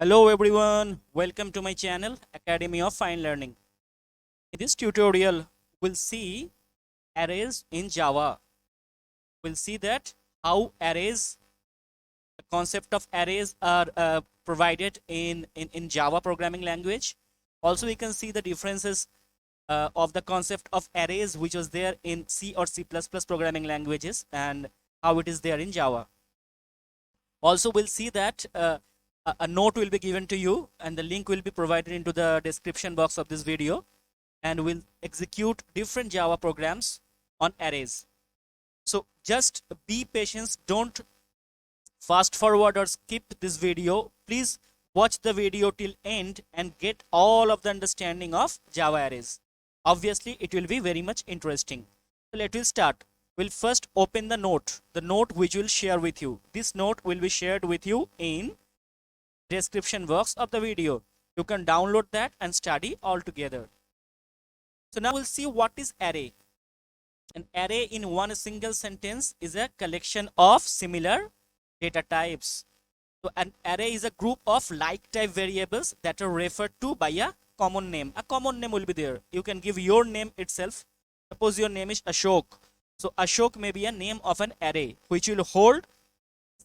Hello everyone, welcome to my channel Academy of Fine Learning. In this tutorial, we'll see arrays in Java. We'll see that how arrays, the concept of arrays are provided in Java programming language. Also, we can see the differences of the concept of arrays which was there in C or C++ programming languages and how it is there in Java. Also, we'll see that a note will be given to you and the link will be provided into the description box of this video, and we'll execute different Java programs on arrays. So just be patient, don't fast forward or skip this video. Please watch the video till end and get all of the understanding of Java arrays. Obviously, it will be very much interesting. So let us start. We'll first open the note which we'll share with you. This note will be shared with you in description box of the video. You can download that and study all together. So now we'll see what is array. An array in one single sentence is a collection of similar data types. So an array is a group of like type variables that are referred to by a common name. A common name will be there. You can give your name itself. Suppose your name is Ashok. So Ashok may be a name of an array which will hold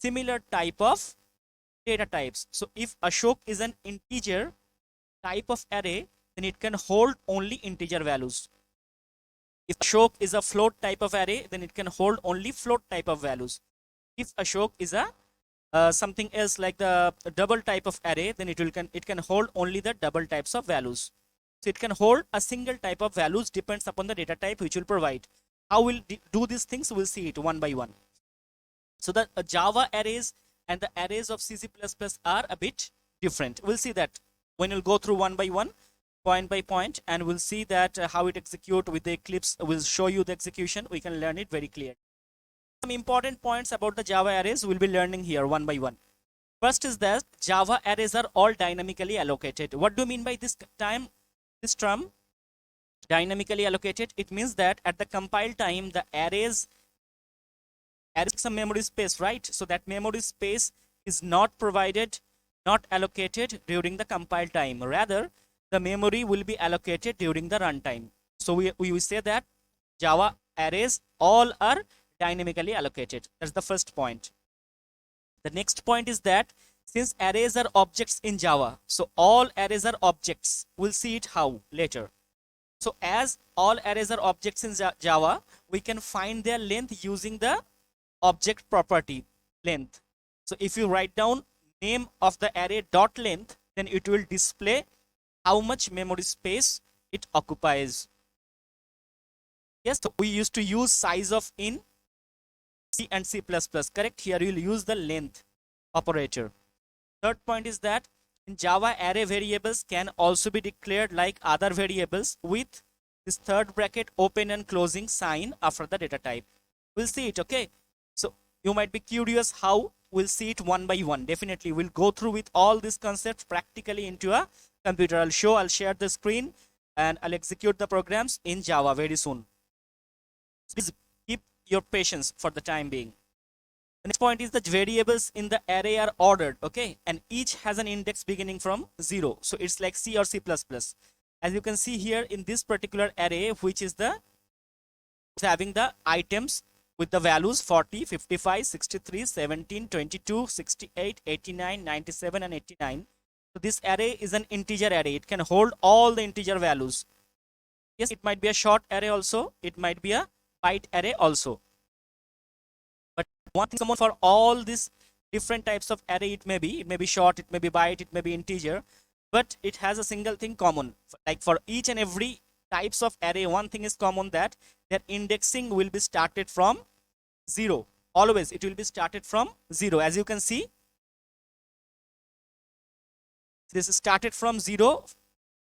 similar type of data types. So if Ashok is an integer type of array, then it can hold only integer values. If Ashok is a float type of array, then it can hold only float type of values. If Ashok is a something else like the double type of array, then it can hold only the double types of values. So it can hold a single type of values, depends upon the data type which will provide. How we'll do these things, we'll see it one by one. So the Java arrays and the arrays of C++ are a bit different. We'll see that when we'll go through one by one, point by point, and we'll see that how it execute with the Eclipse. We'll show you the execution. We can learn it very clear. Some important points about the Java arrays we'll be learning here one by one. First is that Java arrays are all dynamically allocated. What do you mean by this term? Dynamically allocated. It means that at the compile time, the arrays some memory space, right? So that memory space is not provided, not allocated during the compile time. Rather, the memory will be allocated during the runtime. So we will say that Java arrays all are dynamically allocated. That's the first point. The next point is that since arrays are objects in Java, so all arrays are objects. We'll see it how later. So as all arrays are objects in Java, we can find their length using the object property length. So if you write down name of the array dot length, then it will display how much memory space it occupies. Yes, so we used to use size of in C and C++, correct? Here you will use the length operator. Third point is that in Java, array variables can also be declared like other variables with this third bracket open and closing sign after the data type. We'll see it, okay? So you might be curious how. We'll see it one by one. Definitely we'll go through with all these concepts practically into a computer. I'll share the screen and I'll execute the programs in Java very soon. Please keep your patience for the time being. The next point is that variables in the array are ordered, okay, and each has an index beginning from 0. So it's like C or C++. As you can see here in this particular array, which is having the items with the values 40, 55, 63, 17, 22, 68, 89, 97 and 89. So this array is an integer array. It can hold all the integer values. Yes, it might be a short array also. It might be a byte array also. But one thing common for all these different types of array, it may be short, it may be byte, it may be integer, but it has a single thing common. Like for each and every types of array, one thing is common, that their indexing will be started from 0. Always it will be started from 0. As you can see, this is started from 0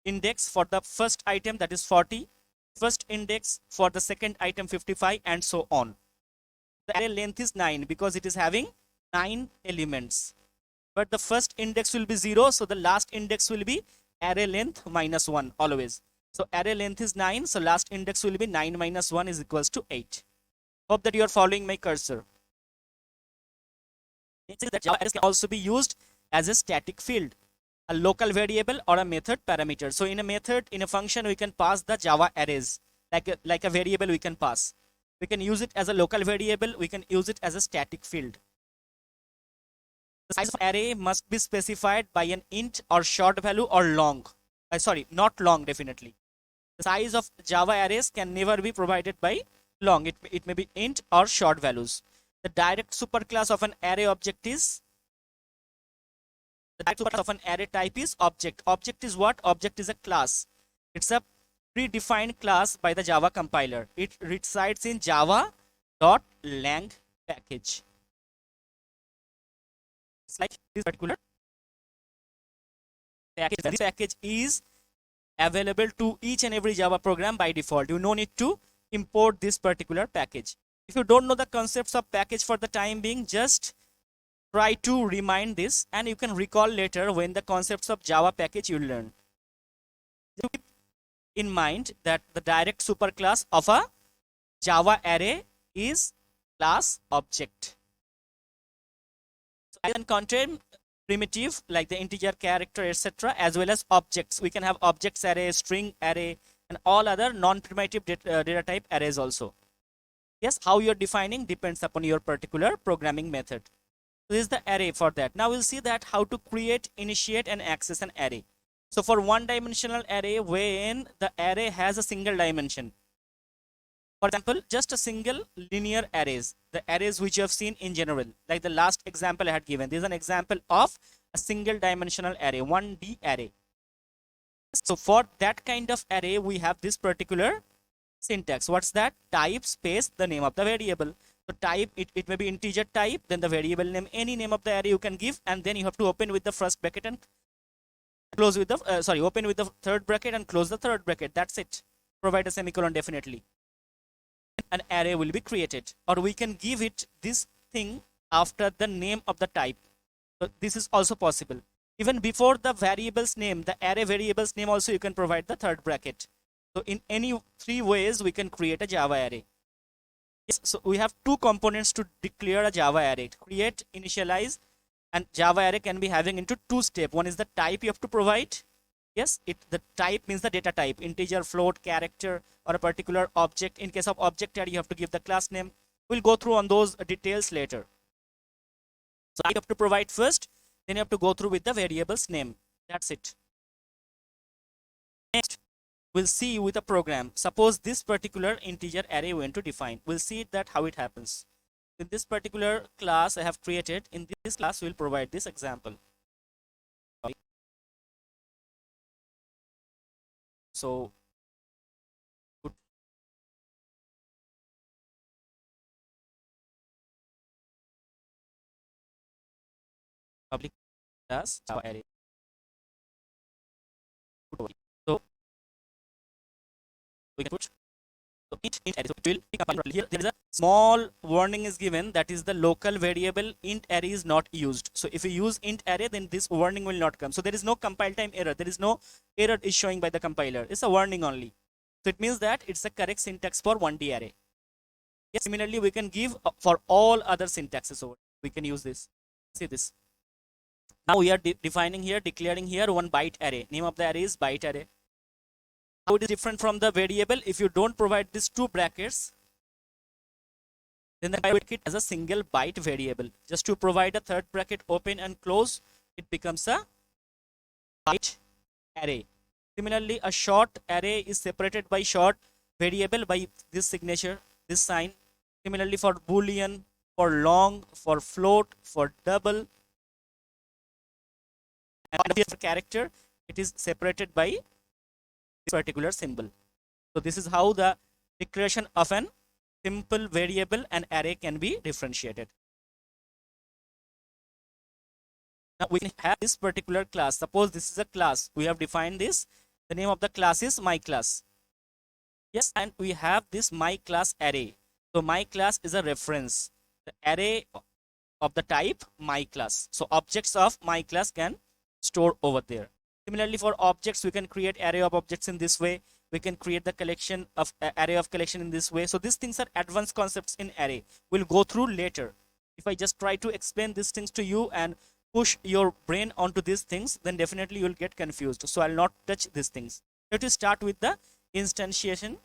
index for the first item, that is 40, first index for the second item 55, and so on. The array length is 9 because it is having 9 elements. But the first index will be 0, so the last index will be array length minus 1 always. So array length is 9, so last index will be 9 minus 1 is equals to 8. Hope that you are following my cursor. Next is that Java arrays can also be used as a static field. a local variable or a method parameter. So in a method, in a function, we can pass the Java arrays, like a variable we can pass. We can use it as a local variable. We can use it as a static field. The size of array must be specified by an int or short value or long. Sorry, not long, definitely. The size of Java arrays can never be provided by long. It may be int or short values. The direct superclass of an array object is the direct superclass of an array type is object. Object is what? Object is a class. It's a predefined class by the Java compiler. It resides in java.lang package. It's like this particular package. This package is available to each and every Java program by default. You no need to import this particular package. If you don't know the concepts of package for the time being, just try to remind this and you can recall later when the concepts of Java package you learn. Keep in mind that the direct superclass of a Java array is class object. So I can contain primitive like the integer, character, etc., as well as objects. We can have objects array, string array, and all other non-primitive data type arrays also. Yes, how you're defining depends upon your particular programming method. So this is the array for that. Now we'll see that how to create, initiate, and access an array. So for one-dimensional array, when the array has a single dimension, for example, just a single linear arrays, the arrays which you have seen in general, like the last example I had given. This is an example of a single dimensional array, 1D array. So for that kind of array, we have this particular syntax. What's that? Type space the name of the variable. So type, it may be integer type, then the variable name, any name of the array you can give, and then you have to open with the first bracket and close with the, open with the third bracket and close the third bracket. That's it. Provide a semicolon definitely. An array will be created, or we can give it this thing after the name of the type. So this is also possible. Even before the variable's name, the array variable's name also, you can provide the third bracket. So in any three ways we can create a Java array. Yes, so we have two components to declare a Java array: create, initialize. And Java array can be having into two steps. One is the type you have to provide. Yes, the type means the data type, integer, float, character, or a particular object. In case of object array, you have to give the class name. We'll go through on those details later. So you have to provide first, then you have to go through with the variable's name. That's it. Next, we'll see with a program. Suppose this particular integer array we want to define. We'll see that how it happens. In this particular class I have created, in this class we'll provide this example. So public class Java array. So we can put int array. So it will pick up here. There is a small warning is given, that is the local variable int array is not used. So if you use int array, then this warning will not come. So there is no compile time error. There is no error is showing by the compiler. It's a warning only. So it means that it's a correct syntax for 1D array. Yes, similarly we can give for all other syntaxes over. We can use this. See this. Now we are defining here, declaring here one byte array. Name of the array is byte array. How it is different from the variable? If you don't provide these two brackets, then the byte it as a single byte variable. Just to provide a third bracket open and close, it becomes a byte array. Similarly, a short array is separated by short variable by this signature, this sign. Similarly, for boolean, for long, for float, for double, and for character, it is separated by this particular symbol. So this is how the declaration of an simple variable and array can be differentiated. Now we can have this particular class. Suppose this is a class. We have defined this. The name of the class is my class. Yes, and we have this my class array. So my class is a reference. The array of the type my class. So objects of my class can store over there. Similarly, for objects, we can create array of objects in this way. We can create the collection of array of collection in this way. So these things are advanced concepts in array. We'll go through later. If I just try to explain these things to you and push your brain onto these things, then definitely you will get confused. So I'll not touch these things. Let us start with the instantiation.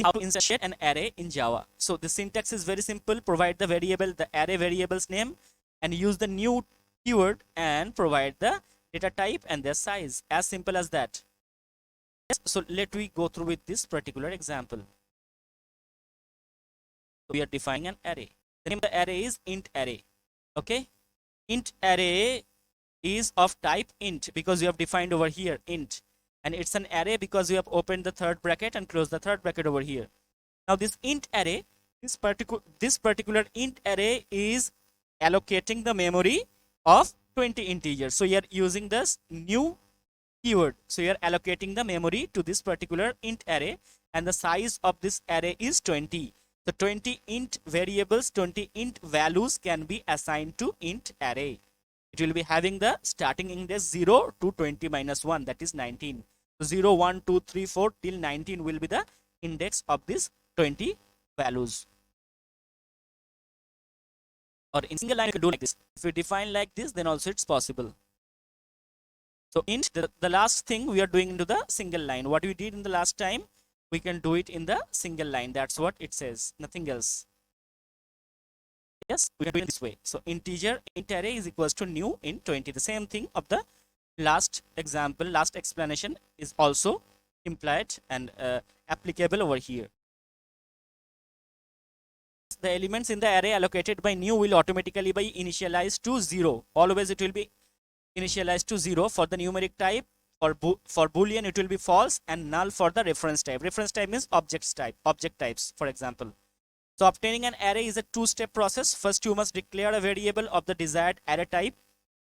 How to instantiate an array in Java. So the syntax is very simple. Provide the variable, the array variable's name, and use the new keyword and provide the data type and their size. As simple as that. Yes, so let we go through with this particular example. So we are defining an array. The name of the array is int array. Okay, int array is of type int because we have defined over here int, and it's an array because we have opened the third bracket and closed the third bracket over here. Now this int array, this particular int array is allocating the memory of 20 integers. So you are using this new keyword. So you are allocating the memory to this particular int array, and the size of this array is 20. The 20 int variables, 20 int values can be assigned to int array. It will be having the starting index 0 to 20 minus 1, that is 19. So 0, 1, 2, 3, 4 till 19 will be the index of this 20 values. Or in single line you can do like this. If you define like this, then also it's possible. So int, the last thing we are doing into the single line. What we did in the last time, we can do it in the single line. That's what it says, nothing else. Yes, we can do it this way. So integer int array is equals to new int 20. The same thing of the last example, last explanation is also implied and applicable over here. The elements in the array allocated by new will automatically be initialized to 0. Always it will be initialized to 0 for the numeric type. For boolean it will be false, and null for the reference type. Reference type means object types, for example. So obtaining an array is a two-step process. First, you must declare a variable of the desired array type.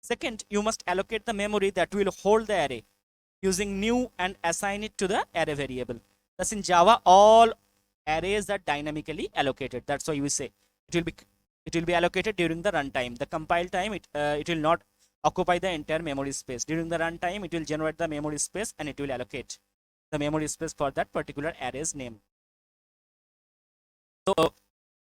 Second, you must allocate the memory that will hold the array using new and assign it to the array variable. Thus in Java, all arrays are dynamically allocated. That's why we say it will be allocated during the runtime. The compile time, it will not occupy the entire memory space. During the runtime, it will generate the memory space and it will allocate the memory space for that particular array's name. So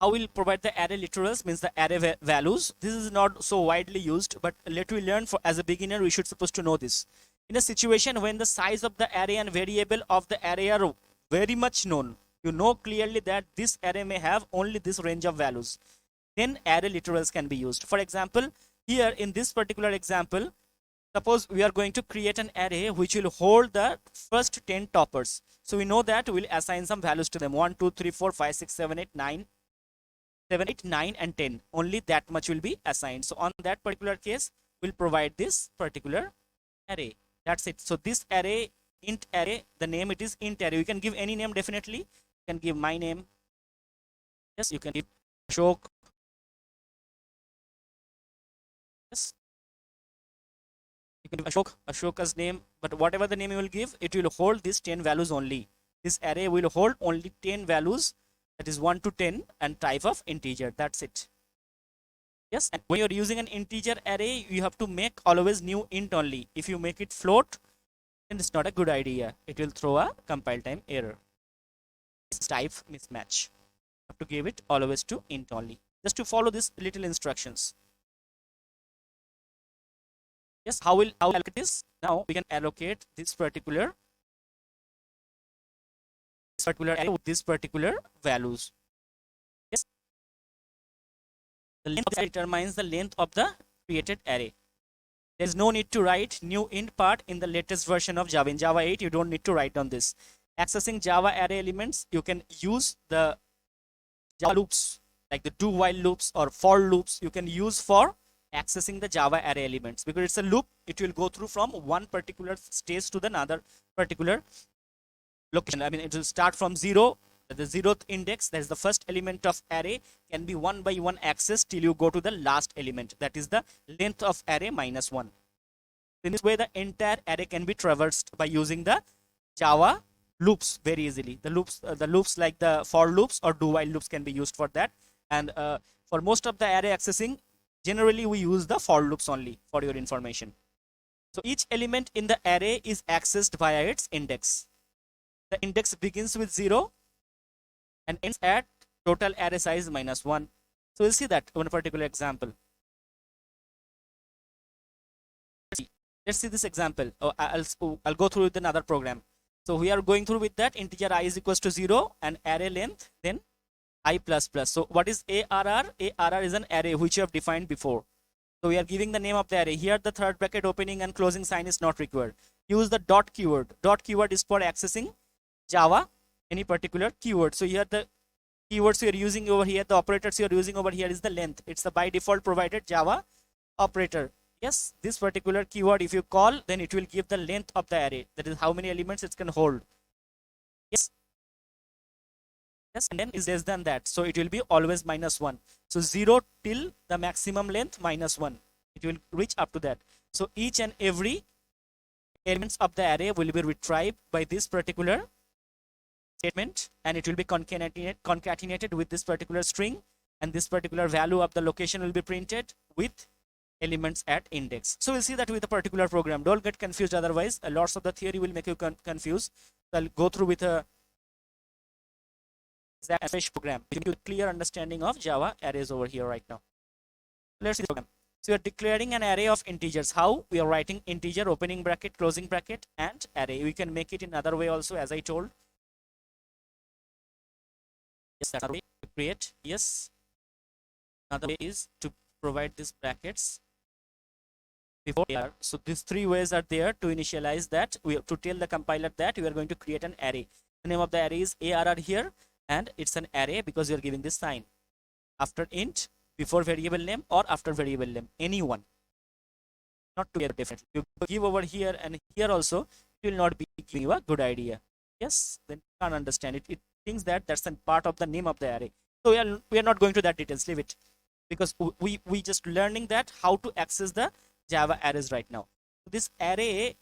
how we'll provide the array literals means the array values. This is not so widely used, but let we learn. For as a beginner, we should supposed to know this. In a situation when the size of the array and variable of the array are very much known, you know clearly that this array may have only this range of values, then array literals can be used. For example, here in this particular example, suppose we are going to create an array which will hold the first 10 toppers. So we know that we'll assign some values to them. 1, 2, 3, 4, 5, 6, 7, 8, 9. 7, 8, 9 and 10. Only that much will be assigned. So on that particular case, we'll provide this particular array. That's it. So this array, int array, the name it is int array. You can give any name definitely. You can give my name. Yes, you can give Ashok. Yes. You can give Ashoka's name, but whatever the name you will give, it will hold these 10 values only. This array will hold only 10 values, that is 1 to 10, and type of integer. That's it. Yes, and when you're using an integer array, you have to make always new int only. If you make it float, then it's not a good idea. It will throw a compile time error. It's type mismatch. You have to give it always to int only. Just to follow these little instructions. Yes, how allocate this? Now we can allocate this particular array with this particular values. Yes, the length of the array determines the length of the created array. There is no need to write new int part in the latest version of Java. In Java 8, you don't need to write on this. Accessing Java array elements, you can use the Java loops, like the do while loops or for loops. You can use for accessing the Java array elements, because it's a loop. It will go through from one particular stage to the another particular location. I mean, it will start from 0, the 0th index, that is the first element of array, can be one by one accessed till you go to the last element, that is the length of array minus 1. In this way, the entire array can be traversed by using the Java loops very easily. The loops like the for loops or do while loops can be used for that. And for most of the array accessing, generally we use the for loops only, for your information. So each element in the array is accessed via its index. The index begins with 0 and ends at total array size minus 1. So we'll see that in a particular example. Let's see this example. I'll go through with another program. So we are going through with that integer I is equals to 0 and array length, then I plus plus. So what is ARR? ARR is an array which you have defined before. So we are giving the name of the array. Here the third bracket opening and closing sign is not required. Use the dot keyword. Dot keyword is for accessing Java, any particular keyword. So here the keywords you are using over here, the operators you are using over here is the length. It's the by default provided Java operator. Yes, this particular keyword if you call, then it will give the length of the array. That is how many elements it can hold. Yes. Yes, and then is less than that. So it will be always -1. So 0 till the maximum length -1. It will reach up to that. So each and every elements of the array will be retrieved by this particular statement, and it will be concatenated with this particular string, and this particular value of the location will be printed with elements at index. So we'll see that with a particular program. Don't get confused, otherwise lots of the theory will make you confused. So I'll go through with a fresh program to give you a clear understanding of Java arrays over here right now. Let's see the program. So we are declaring an array of integers. How? We are writing integer opening bracket, closing bracket, and array. We can make it in another way also, as I told. Yes, that's another way to create. Yes, another way is to provide these brackets before. So these three ways are there to initialize that. We have to tell the compiler that we are going to create an array. The name of the array is ARR here, and it's an array because we are giving this sign after int, before variable name, or after variable name, anyone, not together differently. You give over here and here also, it will not be giving you a good idea. Yes, then you can't understand it. It thinks that that's a part of the name of the array. So we are not going to that details, leave it, because we just learning that how to access the Java arrays right now. This array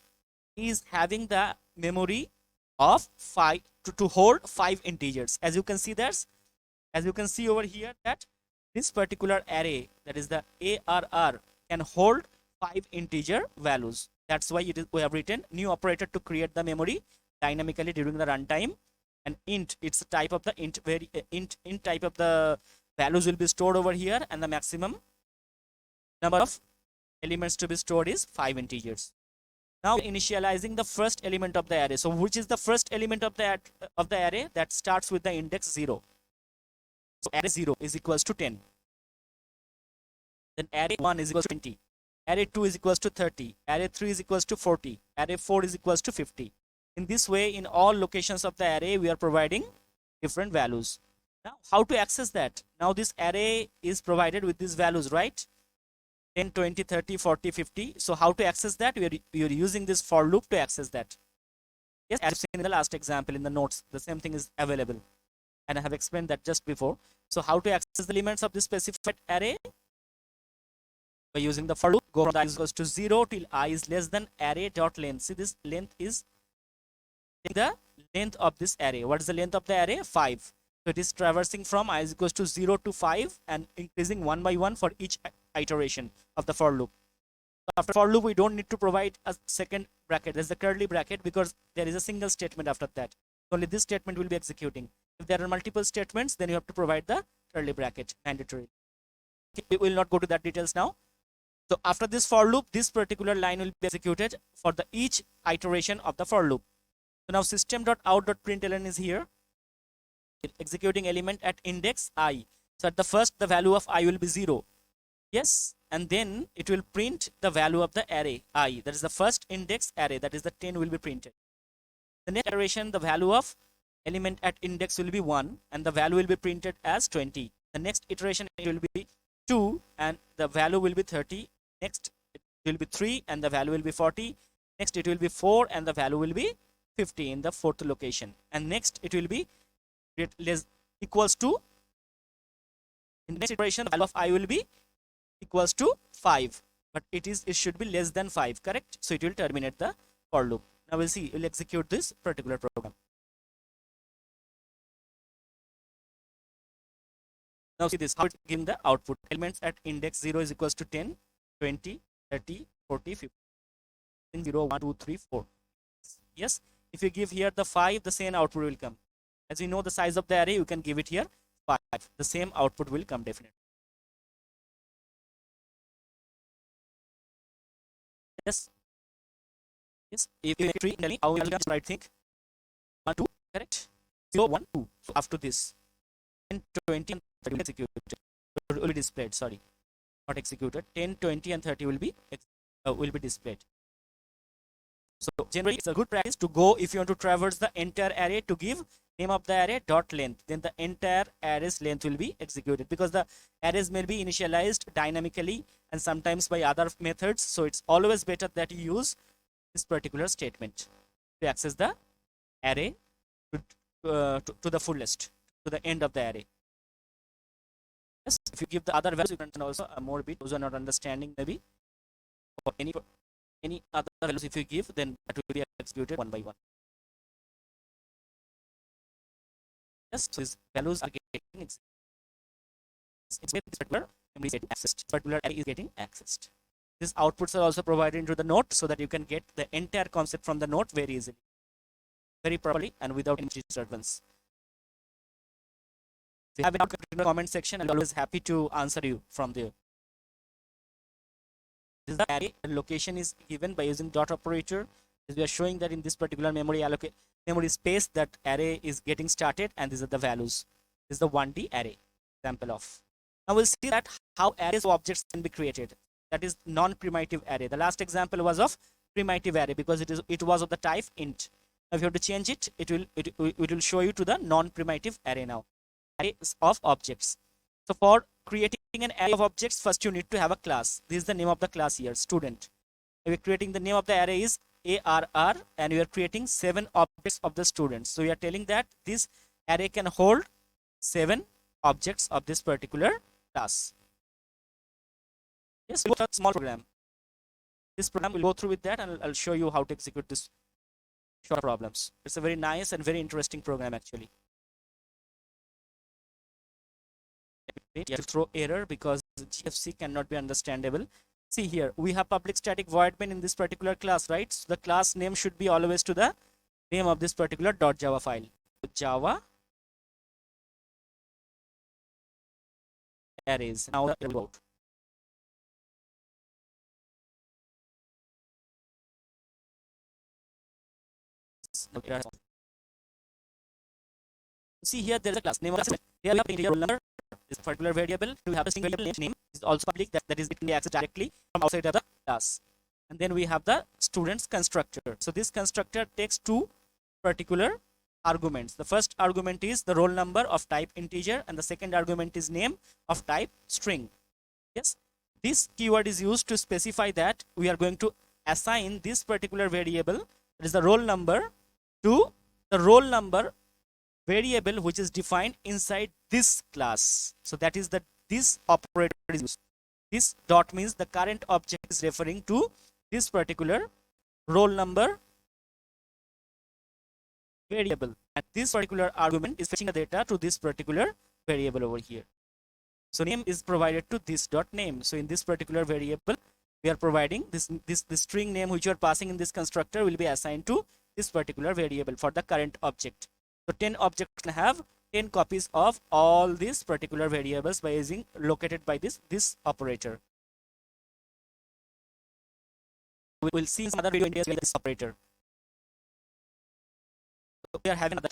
is having the memory of 5 to hold 5 integers. As you can see over here, that this particular array, that is the ARR, can hold 5 integer values. That's why we have written new operator to create the memory dynamically during the runtime. And int, it's a type of the int type of the values will be stored over here, and the maximum number of elements to be stored is 5 integers. Now initializing the first element of the array. So which is the first element of the array? That starts with the index 0. So array 0 is equals to 10. Then array 1 is equals to 20. Array 2 is equals to 30. Array 3 is equals to 40. Array 4 is equals to 50. In this way, in all locations of the array, we are providing different values. Now, how to access that? Now this array is provided with these values, right? 10, 20, 30, 40, 50. So how to access that? We are using this for loop to access that. Yes, as seen in the last example in the notes, the same thing is available. And I have explained that just before. So how to access the elements of this specified array? By using the for loop, go from the I is equals to 0 till I is less than array dot length. See, this length is the length of this array. What is the length of the array? 5. So it is traversing from I is equals to 0 to 5 and increasing 1 by 1 for each iteration of the for loop. After for loop, we don't need to provide a second bracket. There's the curly bracket because there is a single statement after that. Only this statement will be executing. If there are multiple statements, then you have to provide the curly bracket mandatory. We will not go to that details now. So after this for loop, this particular line will be executed for the each iteration of the for loop. So now system.out.println is here, executing element at index I. So at the first, the value of I will be 0. Yes, and then it will print the value of the array I. That is the first index array, that is the 10 will be printed. The next iteration, the value of element at index will be 1 and the value will be printed as 20. The next iteration, it will be 2 and the value will be 30. Next, it will be 3 and the value will be 40. Next, it will be 4 and the value will be 50 in the fourth location. And next, it will be equals to, in the next iteration, the value of I will be equals to 5. But it should be less than 5, correct? So it will terminate the for loop. Now we'll see, we'll execute this particular program. Now see this, how it's giving the output. Elements at index 0 is equals to 10, 20, 30, 40, 50. 0, 1, 2, 3, 4. Yes, if you give here the 5, the same output will come. As you know the size of the array, you can give it here 5. The same output will come definitely. Yes. Yes, if you make tree, tell me how you can right think. 1, 2, correct? 0, 1, 2. So after this, 10, 20, and 30 will be executed. Will be displayed. Sorry, not executed. 10, 20, and 30 will be displayed. So generally, it's a good practice to go if you want to traverse the entire array to give name of the array dot length. Then the entire array's length will be executed because the arrays may be initialized dynamically and sometimes by other methods. So it's always better that you use this particular statement to access the array to the fullest, to the end of the array. Yes, if you give the other values, you can also more bit. Those are not understanding maybe or any other values if you give, then that will be executed one by one. Yes, so these values are getting it's particular memory is getting accessed. Particular array is getting accessed. These outputs are also provided into the note so that you can get the entire concept from the note very easily, very properly, and without any disturbance. If you have any doubt in the comment section, I'll be always happy to answer you from there. This is the array, and location is given by using dot operator. We are showing that in this particular memory space that array is getting started, and these are the values. This is the 1D array example of. Now we'll see that how arrays of objects can be created. That is non-primitive array. The last example was of primitive array because it was of the type int. Now if you have to change it, it will show you to the non-primitive array now. Arrays of objects. So for creating an array of objects, first you need to have a class. This is the name of the class here, student. We're creating the name of the array is ARR, and we are creating 7 objects of the students. So we are telling that this array can hold 7 objects of this particular class. Yes, a small program. This program will go through with that, and I'll show you how to execute this short problems. It's a very nice and very interesting program actually. You have to throw error because GFC cannot be understandable. See here, we have public static void main in this particular class, right? So the class name should be always to the name of this particular .java file. So Java arrays. Now about. See here, there is a class name of the here we have roll number. This particular variable, we have a single variable name is also public, that is getting accessed directly from outside of the class. And then we have the students constructor. So this constructor takes 2 particular arguments. The first argument is the roll number of type integer, and the second argument is name of type string. Yes, this keyword is used to specify that we are going to assign this particular variable, that is the roll number, to the roll number variable which is defined inside this class. So that is that this operator is used. This dot means the current object is referring to this particular roll number variable, and this particular argument is fetching the data to this particular variable over here. So name is provided to this dot name. So in this particular variable, we are providing this string name which you are passing in this constructor will be assigned to this particular variable for the current object. So 10 objects can have 10 copies of all these particular variables by using located by this operator. We will see some other video ideas with this operator. So we are having another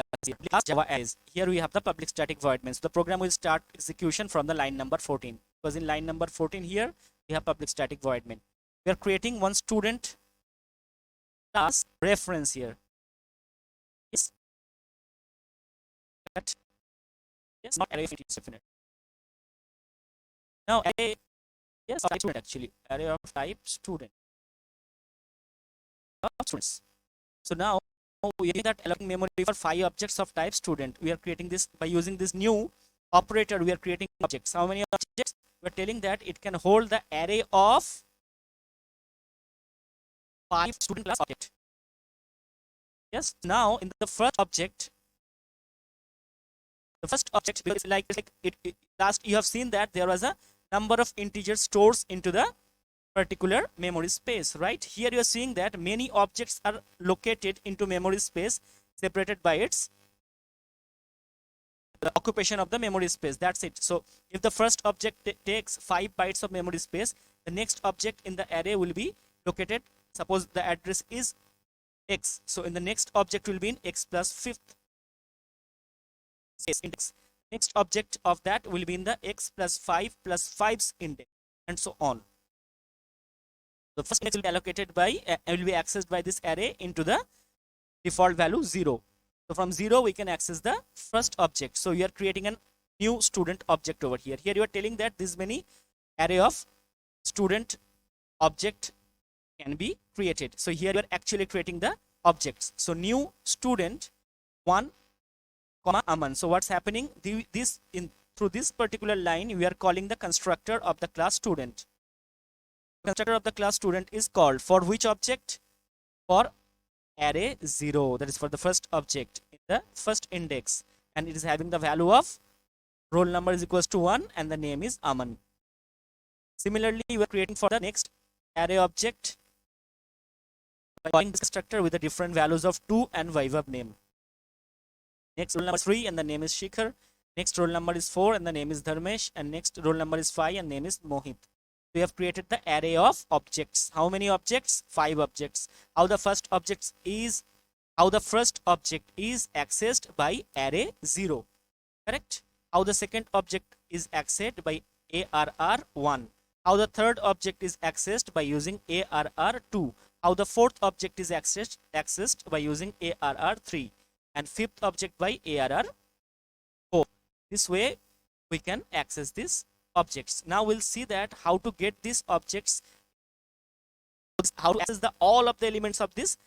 class Java arrays. Here we have the public static void main. So the program will start execution from the line number 14 because in line number 14 here we have public static void main. We are creating one student class reference here. Yes. Yes, not array definite. Now array, yes, of type student actually, array of type student. Students. So now we are that allocating memory for 5 objects of type student. We are creating this by using this new operator. We are creating objects. How many objects? We are telling that it can hold the array of 5 student class object. Yes. Now in the first object. The first object is like last you have seen that there was a number of integer stores into the particular memory space, right? Here you are seeing that many objects are located into memory space separated by its the occupation of the memory space. That's it. So if the first object takes 5 bytes of memory space, the next object in the array will be located. Suppose the address is x. So in the next object will be in x plus fifth index. Next object of that will be in the x plus 5 plus 5's index, and so on. The first index will be allocated by will be accessed by this array into the default value 0. So from 0 we can access the first object. So you are creating a new student object over here. Here you are telling that this many array of student object can be created. So here you are actually creating the objects. So new student 1 comma Aman. So what's happening? This in through this particular line we are calling the constructor of the class student. Constructor of the class student is called for which object? For array 0, that is for the first object in the first index, and it is having the value of roll number is equals to 1 and the name is Aman. Similarly, we are creating for the next array object by calling this constructor with the different values of 2 and Vaibhav name. Next roll number is 3 and the name is Shikhar. Next roll number is 4 and the name is Dharmesh, and next roll number is 5 and name is Mohit. We have created the array of objects. How many objects? 5 objects. How the first object is accessed by array 0, correct? How the second object is accessed by arr 1. How the third object is accessed by using arr 2. How the fourth object is accessed by using arr 3, and fifth object by arr 4. This way we can access these objects. Now we'll see that how to get these objects, how to access all of the elements of these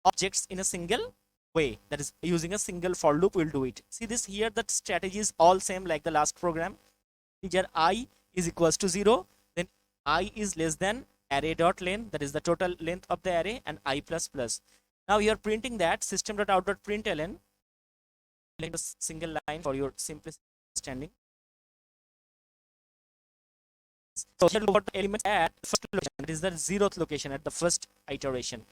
objects in a single way, that is using a single for loop. We'll do it. See this here, the strategy is all same like the last program. Here I is equals to 0, then I is less than array dot length, that is the total length of the array, and I plus plus. Now you are printing that system.out.println like a single line for your simplicity understanding. So here we got the elements at first location, that is the 0th location at the first iteration.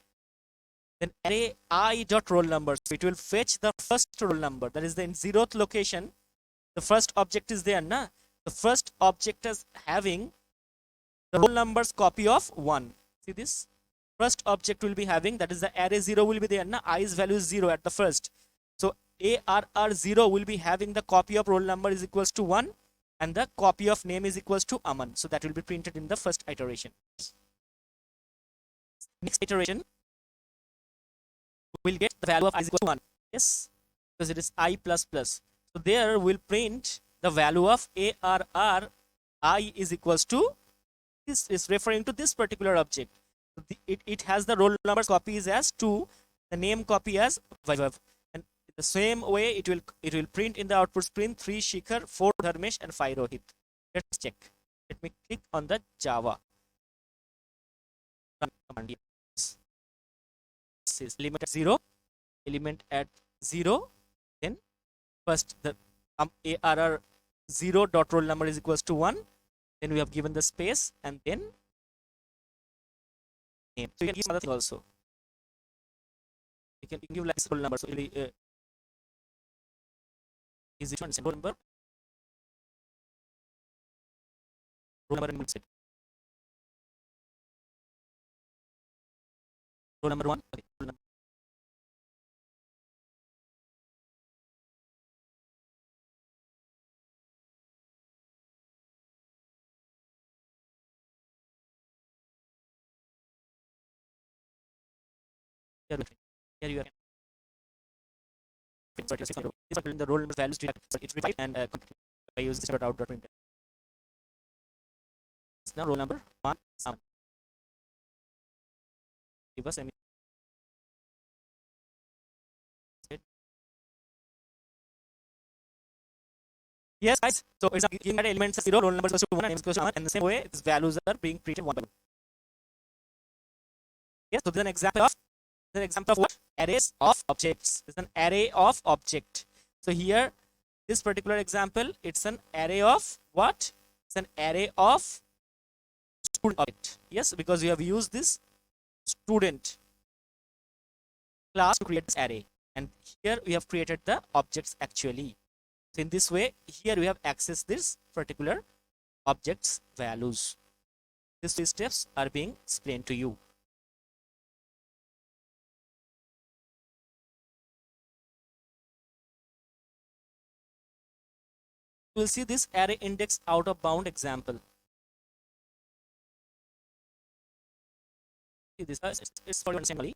Then array I dot roll number, so it will fetch the first roll number, that is the in 0th location. The first object is there, na? The first object is having the roll numbers copy of 1. See this? First object will be having, that is the array 0 will be there, na? I's value is 0 at the first. So arr0 will be having the copy of roll number is equals to 1, and the copy of name is equals to Aman. So that will be printed in the first iteration. Next iteration will get the value of I is equal to 1. Yes, because it is I plus plus. So there we'll print the value of arr I is equals to, this is referring to this particular object. It has the roll number copies as 2, the name copy as Vaibhav. And the same way it will print in the output screen 3 Shikhar, 4 Dharmesh, and 5 Rohit. Let's check. Let me click on the Java command. This is element at 0, then first the arr 0 dot roll number is equals to 1, then we have given the space, and then name. So you can give another thing also. You can give like roll number. So really easy to understand. Roll number and set. Roll number 1. Okay. Roll number. Here you are. The roll number values it's required and by use this out.print. Now roll number 1. Give us any. Yes, guys. So it's giving that elements 0, roll number is equal to 1, and name is equal to 1, and the same way these values are being printed 1 by 1. Yes, so this is an example of what? Arrays of objects. It's an array of object. So here, this particular example, it's an array of what? It's an array of student object. Yes, because we have used this student class to create this array, and here we have created the objects actually. So in this way, here we have accessed this particular object's values. These 3 steps are being explained to you. You will see this array index out of bound example. See this, it's for assembly.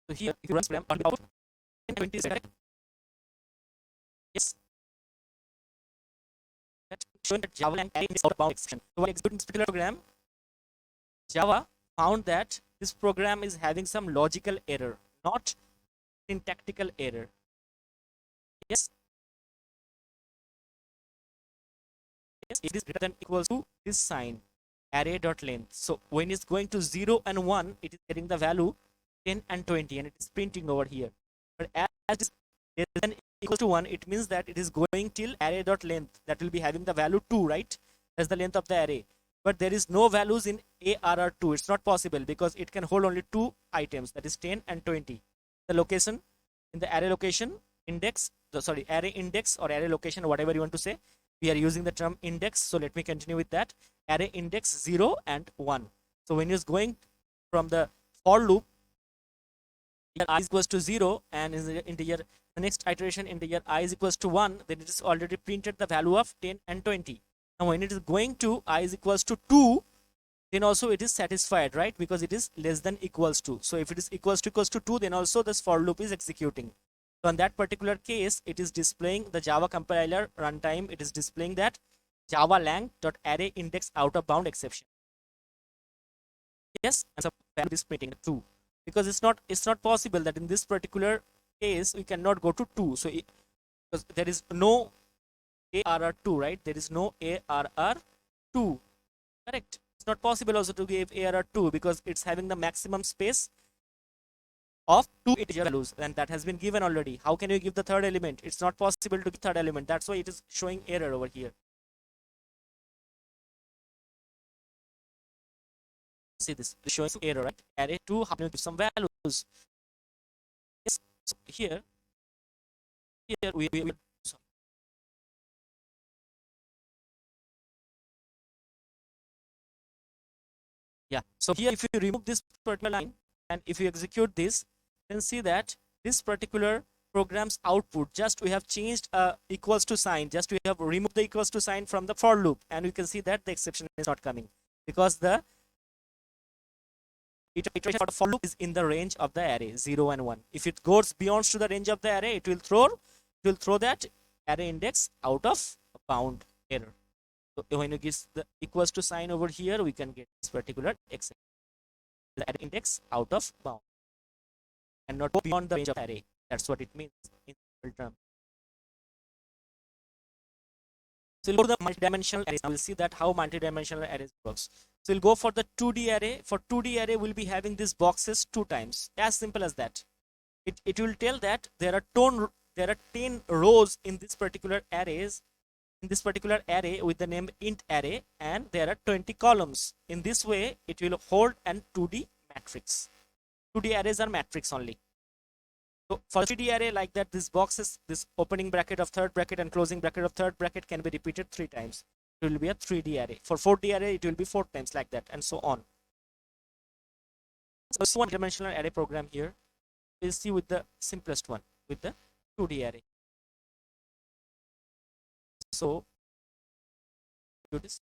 So here, if you run program, output 20 is correct. Yes, that's showing that Java and array index out of bound exception. So while executing this particular program, Java found that this program is having some logical error, not syntactical error. Yes, yes, it is greater than equals to this sign array.length. So when it's going to 0 and 1, it is getting the value 10 and 20, and it is printing over here. But as it is greater than equals to 1, it means that it is going till array.length, that will be having the value 2, right? That's the length of the array. But there is no values in ARR2. It's not possible because it can hold only 2 items, that is 10 and 20. The location in the array location index, sorry, array index or array location, whatever you want to say, we are using the term index. So let me continue with that. Array index 0 and 1. So when you're going from the for loop, I is equals to 0, and in the integer, the next iteration integer I is equals to 1, then it is already printed the value of 10 and 20. Now when it is going to I is equals to 2, then also it is satisfied, right? Because it is less than equals to. So if it is equals to 2, then also this for loop is executing. So in that particular case, it is displaying the Java compiler runtime. It is displaying that Java lang.array index out of bound exception. Yes, and so value is printing 2, because it's not possible that in this particular case we cannot go to 2. So because there is no ARR2, right? There is no ARR2, correct? It's not possible also to give ARR2 because it's having the maximum space of 2 integer values, and that has been given already. How can you give the third element? It's not possible to give third element. That's why it is showing error over here. See this, it's showing error, right? Array 2, how can you give some values? Yes, so here we yeah. So here, if you remove this particular line and if you execute this, then see that this particular program's output, just we have changed equals to sign, just we have removed the equals to sign from the for loop, and we can see that the exception is not coming because the iteration for the for loop is in the range of the array 0 and 1. If it goes beyond to the range of the array, it will throw that array index out of bound error. So when you give the equals to sign over here, we can get this particular exception, the array index out of bound and not go beyond the range of the array. That's what it means in simple terms. So we'll go to the multidimensional arrays. Now we'll see that how multidimensional arrays works. So we'll go for the 2D array. For 2D array, we'll be having these boxes 2 times. As simple as that. It will tell that there are 10 rows in this particular arrays, in this particular array with the name int array, and there are 20 columns. In this way, it will hold an 2D matrix. 2D arrays are matrix only. So for 3D array like that, this boxes, this opening bracket of third bracket and closing bracket of third bracket can be repeated 3 times. It will be a 3D array. For 4D array, it will be 4 times like that, and so on. So this one dimensional array program here, we'll see with the simplest one, with the 2D array. So do this.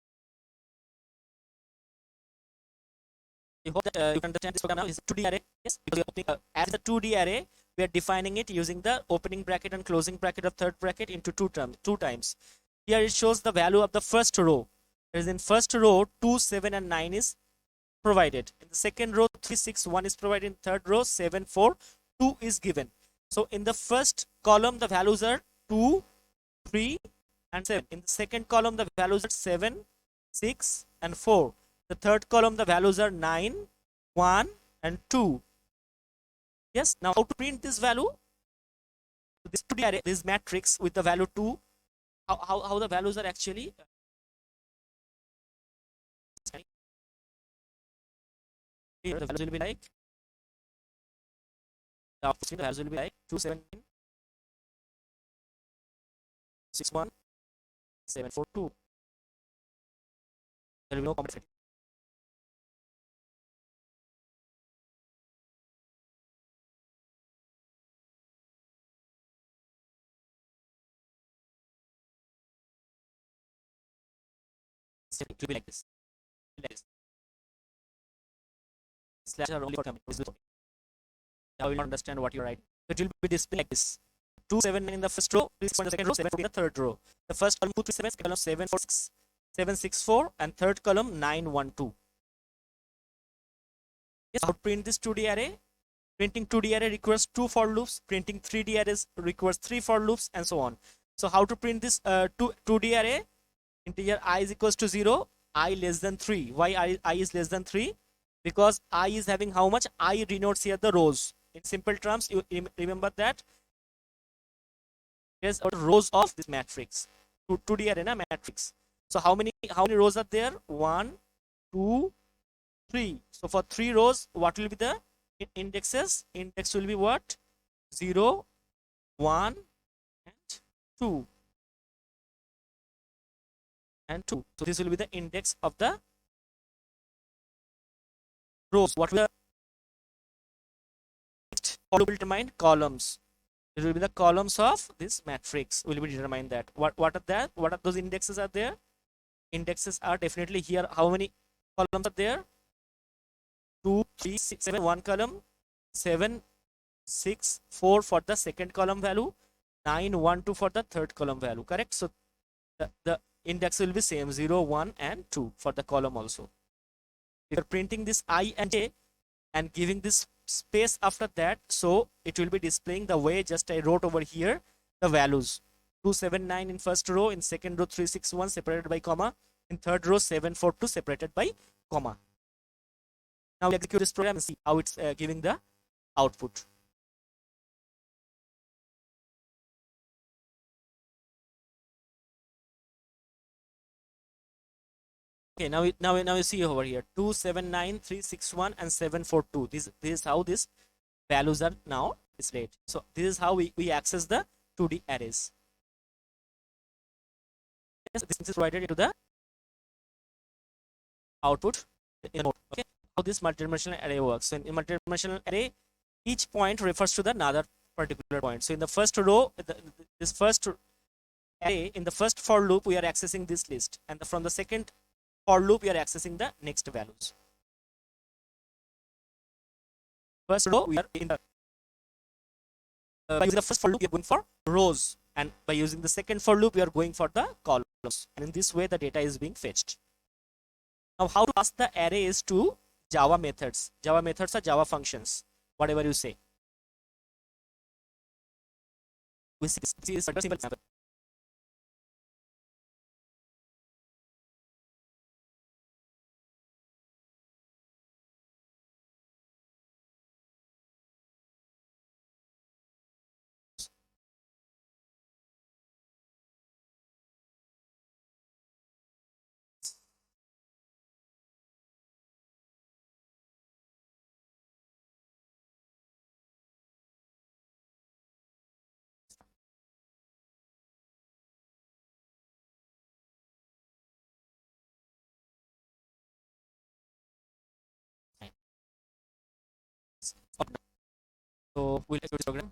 I hope that you can understand this program now. Is a 2D array. Yes, because as a 2D array, we are defining it using the opening bracket and closing bracket of third bracket into 2 times. Here it shows the value of the first row. There is in first row 2, 7, and 9 is provided. In the second row 3, 6, 1 is provided. In third row 7, 4, 2 is given. So in the first column the values are 2, 3, and 7. In the second column the values are 7, 6, and 4. The third column the values are 9, 1, and 2. Yes, now how to print this value? This 2D array, this matrix with the value 2, how the values are actually here. The values will be like, the output the values will be like 2, 7, 61, 742. There will be no comment. It will be like this. Like this. Slash are only for coming. I will not understand what you write. It will be displayed like this. 279 in the first row, 361 in the second row, 740 in the third row. The first column 237, second column 746, 764, and third column 912. Yes, how to print this 2D array? Printing 2D array requires 2 for loops. Printing 3D arrays requires 3 for loops, and so on. So how to print this 2D array? Integer I is equals to 0, I less than 3. Why I is less than 3? Because I is having how much? I denotes here the rows. In simple terms, you remember that there's rows of this matrix. 2D array matrix. So how many rows are there? 1, 2, 3. So for 3 rows, what will be the indexes? Index will be what? 0, 1, and 2. And 2. So this will be the index of the rows. What will will determine columns? It will be the columns of this matrix will be determined that. What are that? What are those indexes are there? Indexes are definitely here. How many columns are there? 2, 3, 6, 7, 1 column, 7, 6, 4 for the second column value, 9, 1, 2 for the third column value. Correct? So the index will be same 0, 1, and 2 for the column also. If you're printing this I and J and giving this space after that, so it will be displaying the way just I wrote over here the values. 279 in first row, in second row 361 separated by comma, in third row 742 separated by comma. Now we execute this program and see how it's giving the output. Okay, now you see over here 279, 361, and 742. This is how these values are now displayed. So this is how we access the 2D arrays. Yes, this is provided into the output in the node. Okay, how this multidimensional array works. So in multidimensional array, each point refers to the another particular point. So in the first row, this first array, in the first for loop, we are accessing this list, and from the second for loop, we are accessing the next values. First row, we are in the by using the first for loop, we are going for rows, and by using the second for loop, we are going for the columns. And in this way, the data is being fetched. Now, how to pass the arrays to Java methods? Java methods are Java functions, whatever you say. We see this simple example. So we'll execute this program.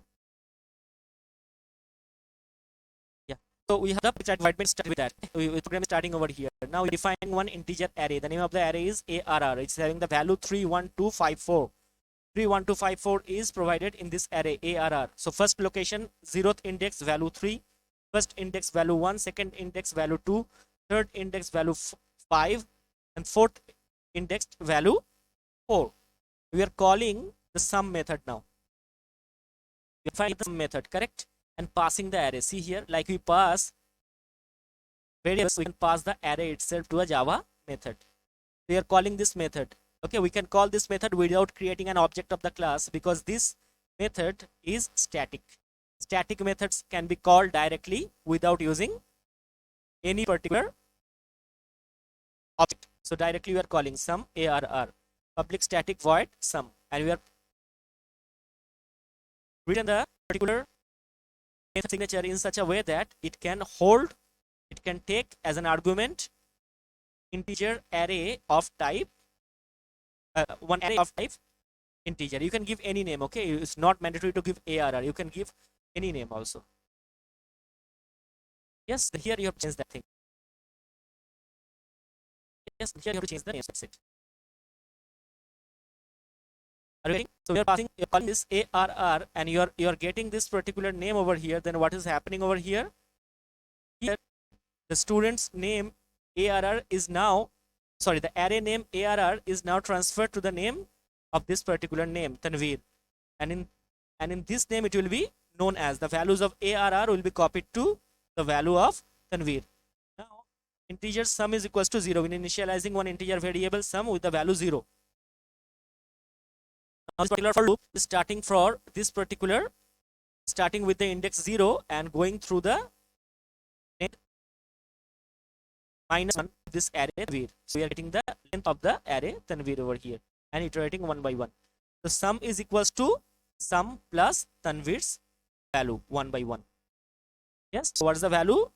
Yeah. So we have the picture environment start with that. The program is starting over here. Now we define one integer array. The name of the array is ARR. It's having the value 31254. 31254 is provided in this array ARR. So first location 0th index value 3, first index value 1, second index value 2, third index value 5, and fourth index value 4. We are calling the sum method now. We find the sum method, correct? And passing the array. See here, like we pass variables, we can pass the array itself to a Java method. We are calling this method. Okay, we can call this method without creating an object of the class, because this method is static. Static methods can be called directly without using any particular object. So directly we are calling sum ARR, public static void sum, and we are written the particular method signature in such a way that it can take as an argument integer array of type, one array of type integer. You can give any name, okay? It's not mandatory to give ARR. You can give any name also. Yes, here you have changed that thing. Yes, here you have to change the name. That's it. Are you getting? So you're calling this ARR, and you're getting this particular name over here. Then what is happening over here? Here, the student's name ARR is now, sorry, the array name ARR is now transferred to the name of this particular name, Tanveer. And in this name, it will be known as, the values of ARR will be copied to the value of Tanveer. Now, integer sum is equals to 0. In initializing one integer variable sum with the value 0. Now, this particular for loop is starting with the index 0 and going through the minus 1 of this array Tanveer. So we are getting the length of the array Tanveer over here and iterating one by one. The sum is equals to sum plus Tanveer's value 1 by 1. Yes. So what is the value?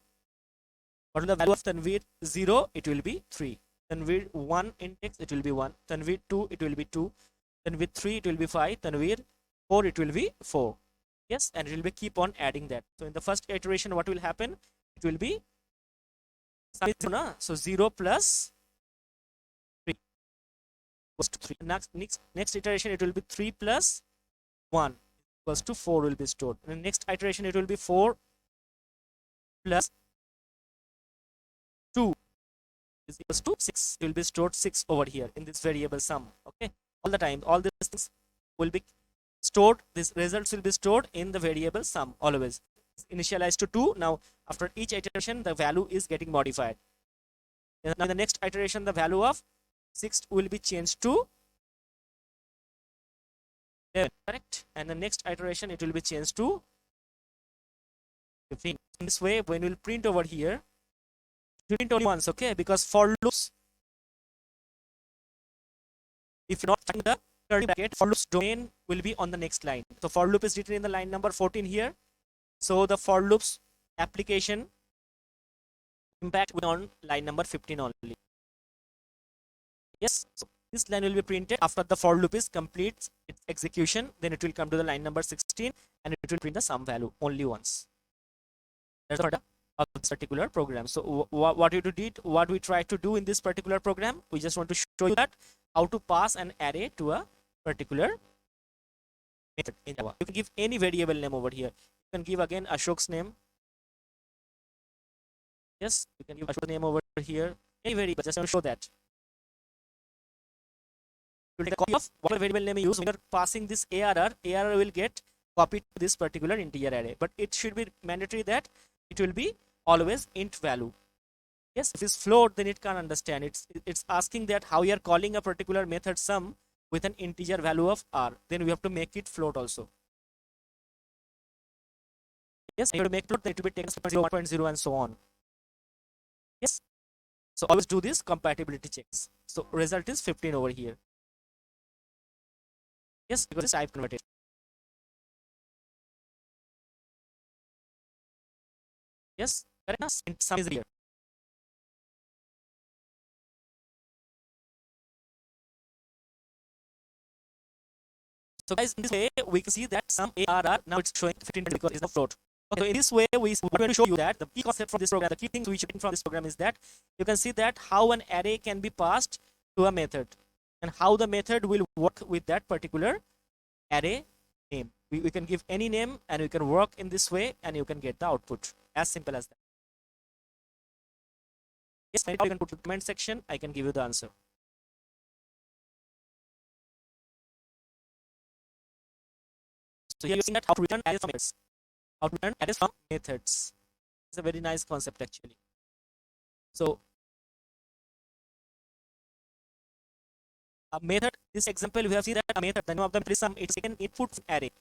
What is the value of Tanveer 0? It will be 3. Tanveer 1 index, it will be 1. Tanveer 2, it will be 2. Tanveer 3, it will be 5. Tanveer 4, it will be 4. Yes, and it will be keep on adding that. So in the first iteration, what will happen? It will be, so 0 plus 3 equals to 3. Next iteration, it will be 3 plus 1 equals to 4 will be stored. In the next iteration, it will be 4 plus 2 is equals to 6. It will be stored 6 over here in this variable sum. Okay, all the time, all these things will be stored. These results will be stored in the variable sum always. Initialize to 2. Now, after each iteration, the value is getting modified. Now, in the next iteration, the value of 6 will be changed to 11, correct? And the next iteration, it will be changed to 15. In this way, when we'll print over here, print only once, okay? Because for loops, if you're not starting the curly bracket, for loops domain will be on the next line. So for loop is written in the line number 14 here. So the for loops application impact will be on line number 15 only. Yes, so this line will be printed after the for loop is complete its execution. Then it will come to the line number 16 and it will print the sum value only once. That's the of this particular program. So what we try to do in this particular program, we just want to show you that how to pass an array to a particular method in Java. You can give any variable name over here. You can give again Ashok's name. Yes, you can give Ashok's name over here. Any variable, just to show that. You take a copy of whatever variable name you use. When you're passing this ARR will get copied to this particular integer array. But it should be mandatory that it will be always int value. Yes, if it's float, then it can't understand. It's asking that how you are calling a particular method sum with an integer value of r. Then we have to make it float also. Yes, you have to make float, then it will be taken 1.0 and so on. Yes, so always do this compatibility checks. So result is 15 over here. Yes, because it's type converted. Yes, correct. Sum is here. So guys, in this way we can see that sum ARR now it's showing 15 because it's a float. Okay, so in this way we are going to show you that the key concept from this program, the key things we should learn from this program is that you can see that how an array can be passed to a method and how the method will work with that particular array name. We can give any name and we can work in this way and you can get the output. As simple as that. Yes, you can put in the comment section. I can give you the answer. So here you're seeing that how to return arrays from methods. How to return arrays from methods. It's a very nice concept actually. So a method, this example we have seen that a method, the name of the method is some, it's taken input array.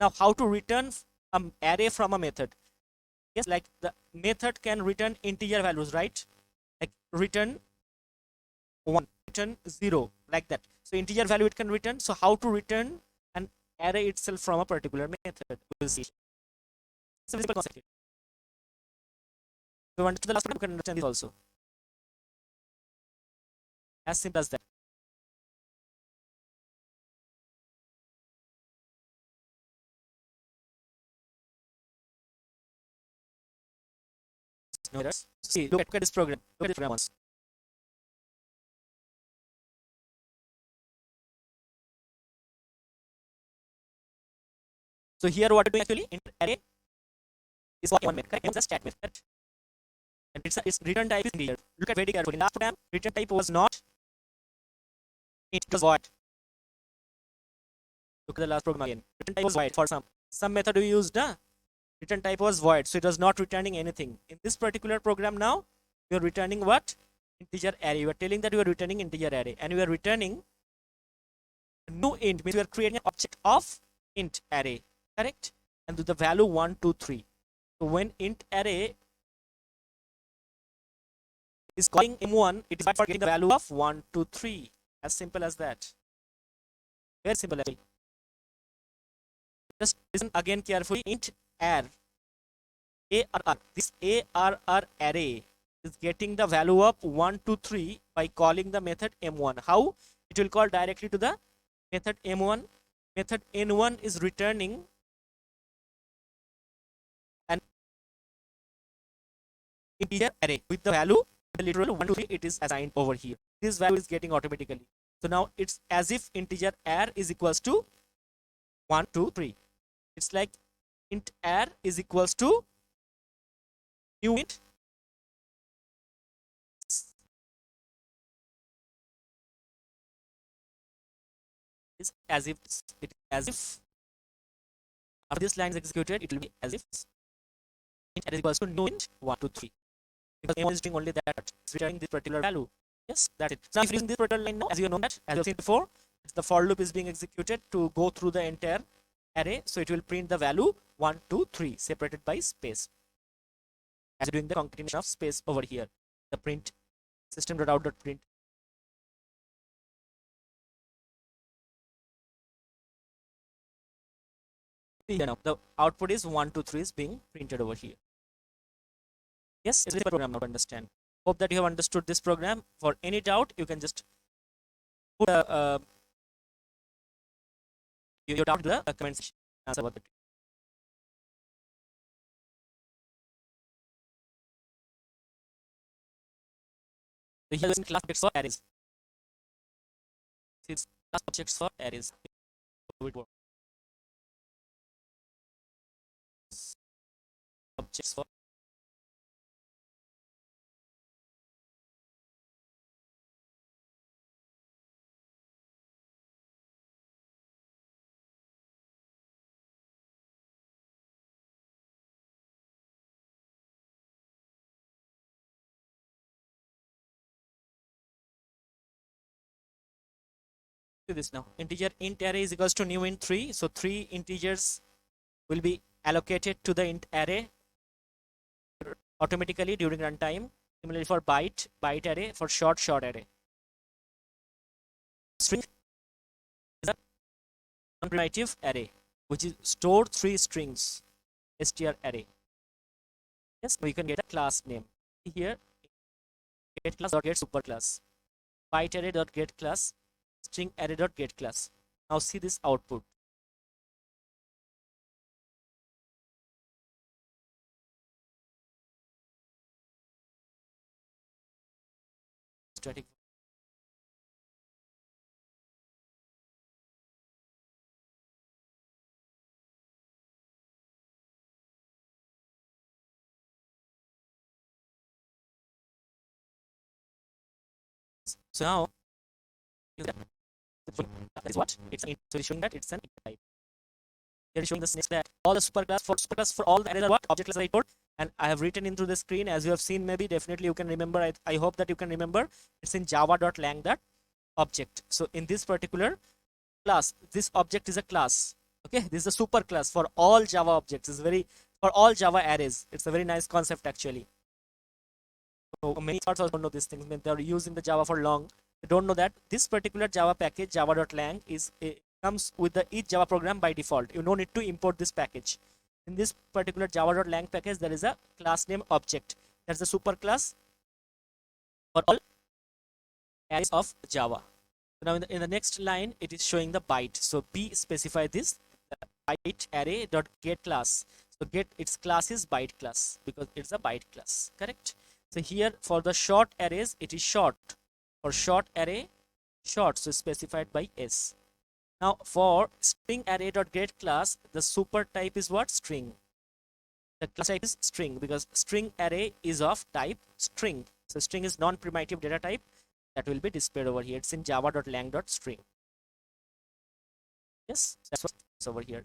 Now how to return an array from a method? Yes, like the method can return integer values, right? Like return 1, return 0, like that. So integer value it can return. So how to return an array itself from a particular method? We'll see. It's a simple concept here. If you understand the last program, you can understand this also. As simple as that. No errors. See, look at this program. Look at this program once. So here what we're doing actually, int array is what one method, correct? It's a stat method. And its return type is integer. Look at very carefully. In last program, return type was not int, it was void. Look at the last program again. Return type was void for some method we used. Return type was void, so it was not returning anything. In this particular program now, we are returning what? Integer array. We are telling that we are returning integer array, and we are returning new int, means we are creating an object of int array, correct? And with the value 1, 2, 3. So when int array is calling m1, it is for getting the value of 1, 2, 3. As simple as that. Very simple. Just listen again carefully. Int arr, arr. This arr array is getting the value of 1, 2, 3 by calling the method m1. How? It will call directly to the method m1. Method n1 is returning an integer array with the value, the literal 1, 2, 3, it is assigned over here. This value is getting automatically. So now it's as if integer arr is equals to 1, 2, 3. It's like int arr is equals to new int is as if after this line is executed, it will be as if int array is equals to new int 1, 2, 3. Because m1 is doing only that, it's returning this particular value. Yes, that's it. So now if using this particular line now, as you know that, as you have seen before, the for loop is being executed to go through the entire array. So it will print the value 1, 2, 3 separated by space. As doing the concatenation of space over here, the print system.out.print. Here now the output is 1, 2, 3 is being printed over here. Yes, it's a program now to understand. Hope that you have understood this program. For any doubt, you can just put your doubt in the comment section. Answer about it. So here is class objects for arrays. It's class objects for arrays. Objects for this now. Integer int array is equals to new int 3. So 3 integers will be allocated to the int array automatically during runtime. Similarly for byte array, for short array. String is a non-primitive array which is stored 3 strings. Str array. Yes, we can get a class name here. Get class dot get superclass. Byte array dot get class. String array dot get class. Now see this output. Static. So now that is what it's so showing that it's an type. Here is showing the next that all the superclass for all the arrays are what object class I told, and I have written into the screen as you have seen. Maybe definitely you can remember. I hope that you can remember. It's in java.lang that object. So in this particular class, this object is a class. Okay, this is a super class for all Java objects. It's very for all Java arrays. It's a very nice concept actually. So many also don't know these things. When they're using the Java for long, they don't know that this particular Java package java.lang is comes with the each Java program by default. You don't need to import this package. In this particular java.lang package, there is a class name object. That's the super class for all arrays of Java. Now in the next line, it is showing the byte. So B specify this byte array dot get class. So get its class is byte class because it's a byte class, correct? So here for the short arrays, it is short. For short array, short, so specified by S. Now for string array dot get class, the super type is what? String. The class type is string because string array is of type string. So string is non-primitive data type that will be displayed over here. It's in java.lang.string. Yes, that's what's over here.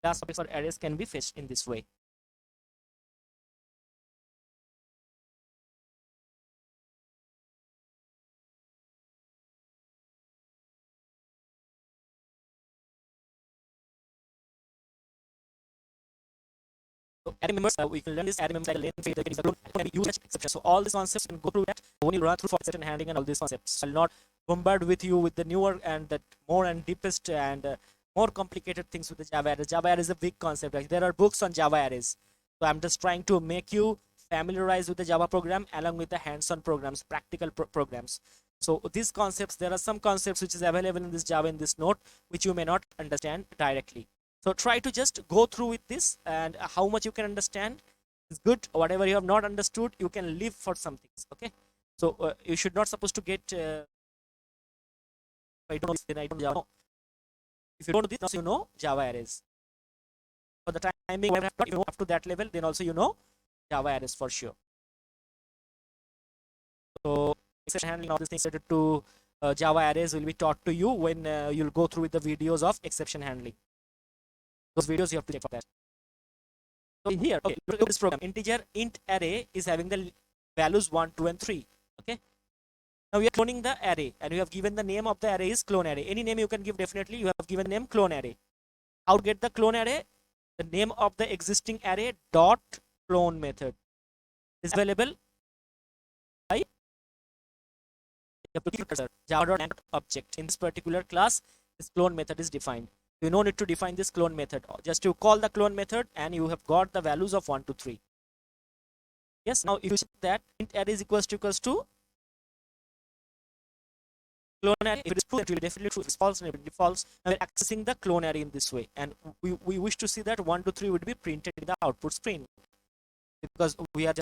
Class objects or arrays can be fetched in this way. So array members, we can learn this array members like a length, can be used as exception. So all these concepts can go through that when you run through for exception handling and all these concepts. I'll not bombard with you with the newer and the more and deepest and more complicated things with the Java arrays. Java arrays is a big concept. Like there are books on Java arrays. So I'm just trying to make you familiarize with the Java program along with the hands-on programs, practical programs. So these concepts, there are some concepts which is available in this Java in this note which you may not understand directly. So try to just go through with this, and how much you can understand is good. Whatever you have not understood, you can leave for some things. Okay. So you should not supposed to get. I don't know. Then I don't know. If you don't know this, you know Java arrays. For the time being, if you know up to that level, then also you know Java arrays for sure. So exception handling, all these things related to Java arrays will be taught to you when you'll go through with the videos of exception handling. Those videos you have to check for that. So here, okay, look at this program. Integer int array is having the values 1, 2, and 3. Okay. Now we are cloning the array, and we have given the name of the array is clone array. Any name you can give, definitely. You have given the name clone array. How to get the clone array? The name of the existing array dot clone method is available by Java.lang object. In this particular class, this clone method is defined. You no need to define this clone method. Just you call the clone method and you have got the values of 1 to 3. Yes, now if you check that int array is equals to clone array, if it is true, it will be definitely true. If it's false, it will be false. And we're accessing the clone array in this way. And we wish to see that 1 to 3 would be printed in the output screen. Because we are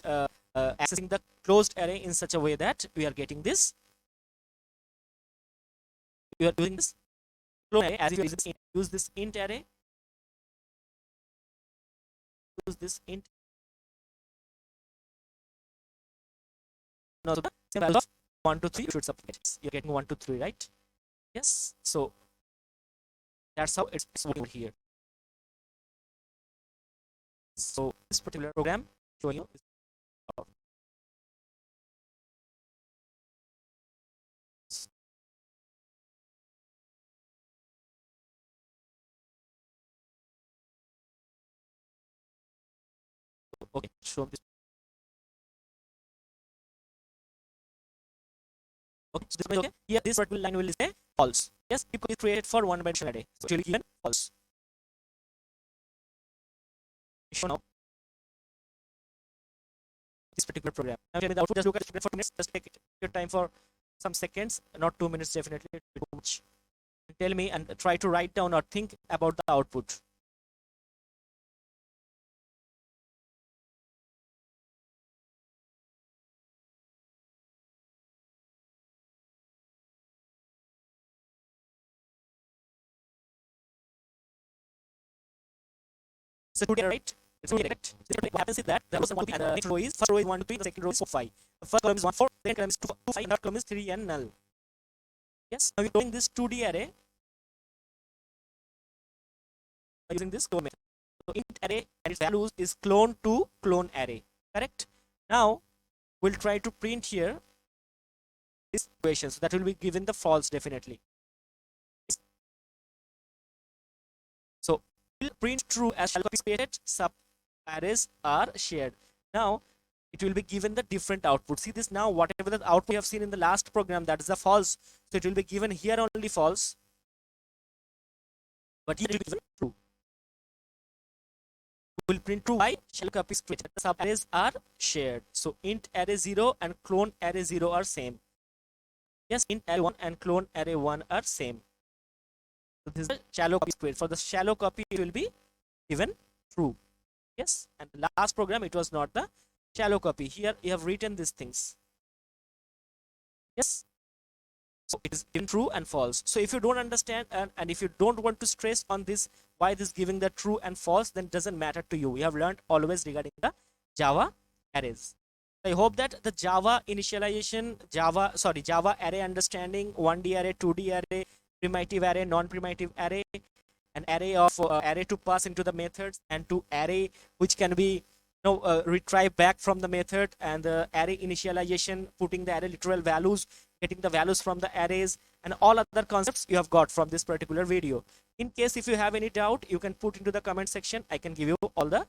accessing the closed array in such a way that we are getting this. We are doing this clone array as you use this int array. Use this int. Now, the value of 1 to 3 you should submit. You're getting 1 to 3, right? Yes. So that's how it's working here. So this particular program showing you. Okay, show this. Okay, so this okay. Here this particular line will say false. Yes, because it's created for one dimensional array, so it will be given false. Show now this particular program. Now tell me the output. Just look at it for 2 minutes. Just take your time for some seconds, not 2 minutes. Definitely, it will be too much. Tell me and try to write down or think about the output. So today, right? It's really correct. What happens is that the rows and the next row is first row is 1 to 3, the second row is 4 5. The first column is 1 4, second column is 2 5, and third column is 3 and null. Yes. Now we're doing this 2D array using this clone method. So int array and its values is clone to clone array. Correct. Now we'll try to print here this equation. So that will be given the false definitely. So we'll print true as shell copies created, sub arrays are shared. Now it will be given the different output. See this now, whatever the output we have seen in the last program, that is the false. So it will be given here only false, but here it will be given true. will print true. Why? Shallow copy is created. The sub-arrays are shared. So int array 0 and clone array 0 are same. Yes, int array 1 and clone array 1 are same. So this is the shallow copy squared. For the shallow copy, it will be given true. Yes, and the last program, it was not the shallow copy. Here you have written these things. Yes, so it is given true and false. So if you don't understand and if you don't want to stress on this, why this giving the true and false, then it doesn't matter to you. You have learned always regarding the Java arrays. I hope that the Java initialization, Java array understanding, 1D array, 2D array, primitive array, non-primitive array, an array of array to pass into the methods, and to array which can be retrieve back from the method, and the array initialization, putting the array literal values, getting the values from the arrays, and all other concepts you have got from this particular video. In case if you have any doubt, you can put into the comment section. I can give you all the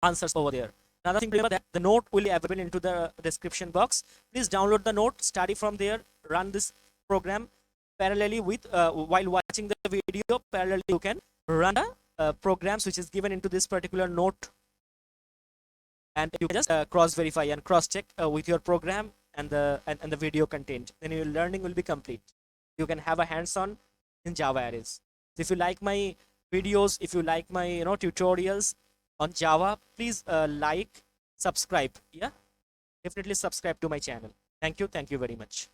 answers over there. Another thing, remember that the note will be available into the description box. Please download the note, study from there, run this program parallelly with while watching the video. Parallelly, you can run the programs which is given into this particular note, and you can just cross verify and cross check with your program and the video content. Then your learning will be complete. You can have a hands-on in Java arrays. If you like my videos, if you like my tutorials on Java, please like, subscribe. Yeah, definitely subscribe to my channel. Thank you very much.